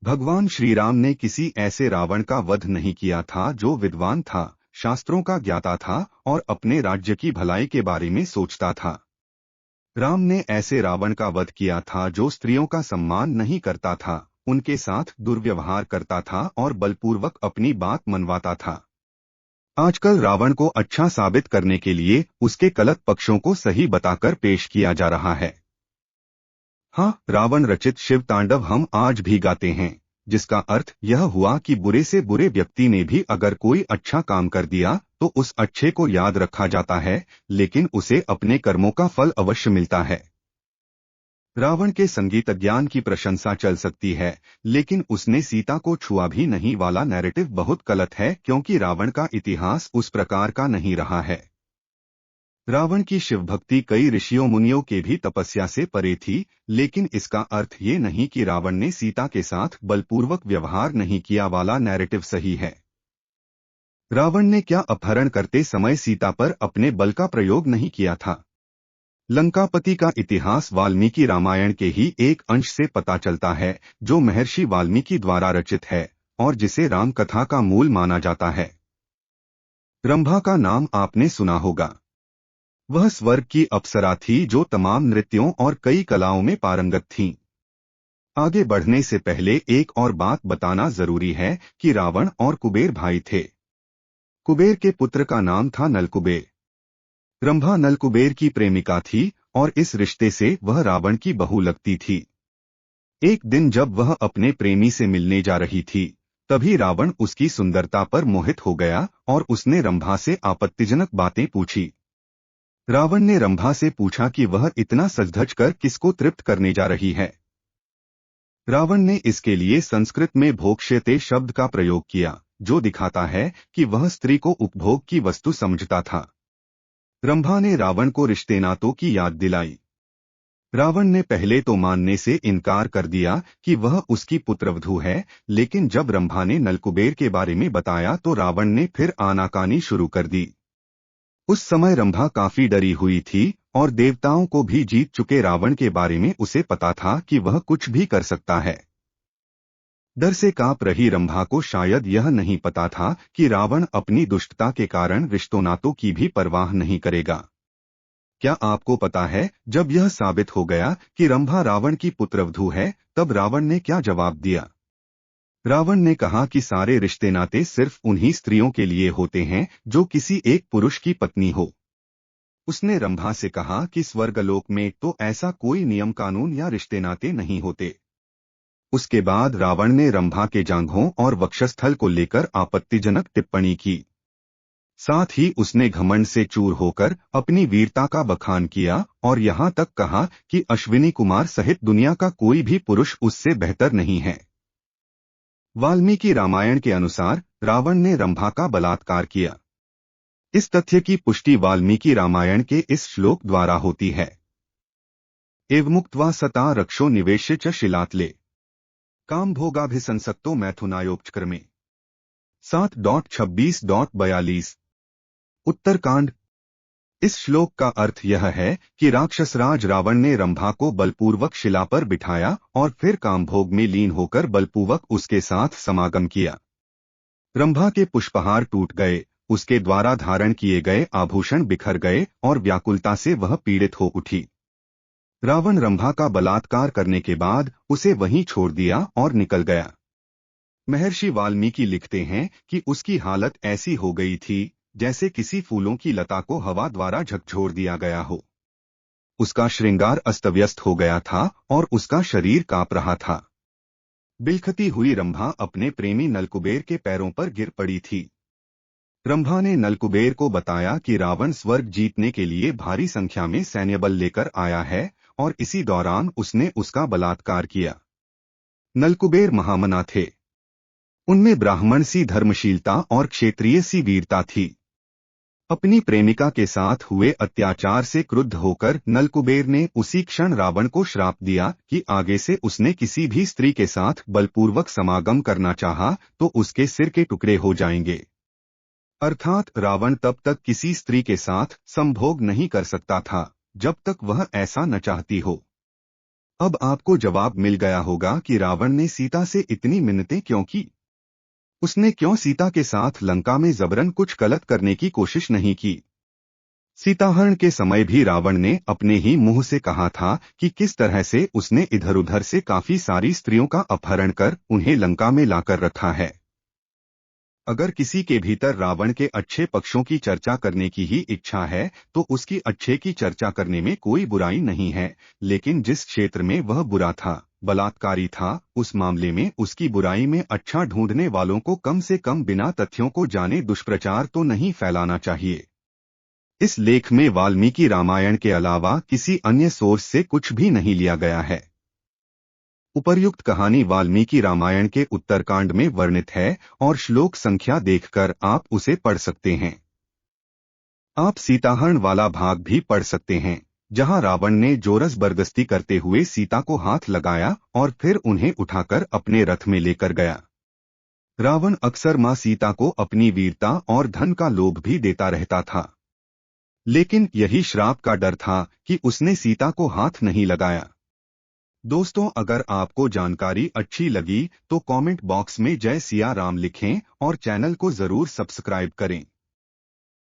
भगवान श्री राम ने किसी ऐसे रावण का वध नहीं किया था जो विद्वान था, शास्त्रों का ज्ञाता था और अपने राज्य की भलाई के बारे में सोचता था। राम ने ऐसे रावण का वध किया था जो स्त्रियों का सम्मान नहीं करता था, उनके साथ दुर्व्यवहार करता था और बलपूर्वक अपनी बात मनवाता था। आजकल रावण को अच्छा साबित करने के लिए उसके गलत पक्षों को सही बताकर पेश किया जा रहा है। हाँ, रावण रचित शिव तांडव हम आज भी गाते हैं, जिसका अर्थ यह हुआ कि बुरे से बुरे व्यक्ति ने भी अगर कोई अच्छा काम कर दिया तो उस अच्छे को याद रखा जाता है, लेकिन उसे अपने कर्मों का फल अवश्य मिलता है। रावण के संगीत ज्ञान की प्रशंसा चल सकती है, लेकिन उसने सीता को छुआ भी नहीं वाला नैरेटिव बहुत गलत है, क्योंकि रावण का इतिहास उस प्रकार का नहीं रहा है। रावण की शिव भक्ति कई ऋषियों मुनियों के भी तपस्या से परे थी, लेकिन इसका अर्थ ये नहीं कि रावण ने सीता के साथ बलपूर्वक व्यवहार नहीं किया वाला नैरेटिव सही है। रावण ने क्या अपहरण करते समय सीता पर अपने बल का प्रयोग नहीं किया था? लंकापति का इतिहास वाल्मीकि रामायण के ही एक अंश से पता चलता है, जो महर्षि वाल्मीकि द्वारा रचित है और जिसे राम कथा का मूल माना जाता है। रंभा का नाम आपने सुना होगा। वह स्वर्ग की अप्सरा थी जो तमाम नृत्यों और कई कलाओं में पारंगत थीं। आगे बढ़ने से पहले एक और बात बताना जरूरी है कि रावण और कुबेर भाई थे। कुबेर के पुत्र का नाम था नलकुबेर। रंभा नलकुबेर की प्रेमिका थी और इस रिश्ते से वह रावण की बहू लगती थी। एक दिन जब वह अपने प्रेमी से मिलने जा रही थी, तभी रावण उसकी सुंदरता पर मोहित हो गया और उसने रंभा से आपत्तिजनक बातें पूछी। रावण ने रंभा से पूछा कि वह इतना सज-धज कर किसको तृप्त करने जा रही है। रावण ने इसके लिए संस्कृत में भोक्ष्यते शब्द का प्रयोग किया, जो दिखाता है कि वह स्त्री को उपभोग की वस्तु समझता था। रंभा ने रावण को रिश्ते नातों की याद दिलाई। रावण ने पहले तो मानने से इनकार कर दिया कि वह उसकी पुत्रवधू है, लेकिन जब रंभा ने नलकुबेर के बारे में बताया तो रावण ने फिर आनाकानी शुरू कर दी। उस समय रंभा काफी डरी हुई थी और देवताओं को भी जीत चुके रावण के बारे में उसे पता था कि वह कुछ भी कर सकता है। डर से कांप रही रंभा को शायद यह नहीं पता था कि रावण अपनी दुष्टता के कारण रिश्तों नातों की भी परवाह नहीं करेगा। क्या आपको पता है, जब यह साबित हो गया कि रंभा रावण की पुत्रवधू है, तब रावण ने क्या जवाब दिया? रावण ने कहा कि सारे रिश्ते नाते सिर्फ उन्हीं स्त्रियों के लिए होते हैं जो किसी एक पुरुष की पत्नी हो। उसने रंभा से कहा कि स्वर्गलोक में तो ऐसा कोई नियम कानून या रिश्ते नाते नहीं होते। उसके बाद रावण ने रंभा के जांघों और वक्षस्थल को लेकर आपत्तिजनक टिप्पणी की। साथ ही उसने घमंड से चूर होकर अपनी वीरता का बखान किया और यहाँ तक कहा कि अश्विनी कुमार सहित दुनिया का कोई भी पुरुष उससे बेहतर नहीं है। वाल्मीकि रामायण के अनुसार रावण ने रंभा का बलात्कार किया। इस तथ्य की पुष्टि वाल्मीकि रामायण के इस श्लोक द्वारा होती है। एवमुक्त्वा सता रक्षो निवेश्य च शिलातले काम भोगाभिसंसक्तो मैथुनायोपचक्रमे 7.26.42 उत्तरकांड। इस श्लोक का अर्थ यह है कि राक्षसराज रावण ने रंभा को बलपूर्वक शिला पर बिठाया और फिर कामभोग में लीन होकर बलपूर्वक उसके साथ समागम किया। रंभा के पुष्पहार टूट गए, उसके द्वारा धारण किए गए आभूषण बिखर गए और व्याकुलता से वह पीड़ित हो उठी। रावण रंभा का बलात्कार करने के बाद उसे वहीं छोड़ दिया और निकल गया। महर्षि वाल्मीकि लिखते हैं कि उसकी हालत ऐसी हो गई थी जैसे किसी फूलों की लता को हवा द्वारा झकझोर दिया गया हो। उसका श्रृंगार अस्तव्यस्त हो गया था और उसका शरीर कांप रहा था। बिलखती हुई रंभा अपने प्रेमी नलकुबेर के पैरों पर गिर पड़ी थी। रंभा ने नलकुबेर को बताया कि रावण स्वर्ग जीतने के लिए भारी संख्या में सैन्य बल लेकर आया है और इसी दौरान उसने उसका बलात्कार किया। नलकुबेर महामना थे। उनमें ब्राह्मण सी धर्मशीलता और क्षेत्रीय सी वीरता थी। अपनी प्रेमिका के साथ हुए अत्याचार से क्रुद्ध होकर नलकुबेर ने उसी क्षण रावण को श्राप दिया कि आगे से उसने किसी भी स्त्री के साथ बलपूर्वक समागम करना चाहा तो उसके सिर के टुकड़े हो जाएंगे। अर्थात रावण तब तक किसी स्त्री के साथ संभोग नहीं कर सकता था जब तक वह ऐसा न चाहती हो। अब आपको जवाब मिल गया होगा कि रावण ने सीता से इतनी मिन्नतें क्यों की। उसने क्यों सीता के साथ लंका में जबरन कुछ गलत करने की कोशिश नहीं की। सीताहरण के समय भी रावण ने अपने ही मुंह से कहा था कि किस तरह से उसने इधर उधर से काफी सारी स्त्रियों का अपहरण कर उन्हें लंका में लाकर रखा है। अगर किसी के भीतर रावण के अच्छे पक्षों की चर्चा करने की ही इच्छा है तो उसकी अच्छे की चर्चा करने में कोई बुराई नहीं है, लेकिन जिस क्षेत्र में वह बुरा था, बलात्कारी था, उस मामले में उसकी बुराई में अच्छा ढूंढने वालों को कम से कम बिना तथ्यों को जाने दुष्प्रचार तो नहीं फैलाना चाहिए। इस लेख में वाल्मीकि रामायण के अलावा किसी अन्य सोर्स से कुछ भी नहीं लिया गया है। उपर्युक्त कहानी वाल्मीकि रामायण के उत्तरकांड में वर्णित है और श्लोक संख्या देखकर आप उसे पढ़ सकते हैं। आप सीताहरण वाला भाग भी पढ़ सकते हैं, जहां रावण ने जोरस बरगस्ती करते हुए सीता को हाथ लगाया और फिर उन्हें उठाकर अपने रथ में लेकर गया। रावण अक्सर मां सीता को अपनी वीरता और धन का लोभ भी देता रहता था, लेकिन यही श्राप का डर था कि उसने सीता को हाथ नहीं लगाया। दोस्तों, अगर आपको जानकारी अच्छी लगी तो कमेंट बॉक्स में जय सिया राम लिखें और चैनल को जरूर सब्सक्राइब करें।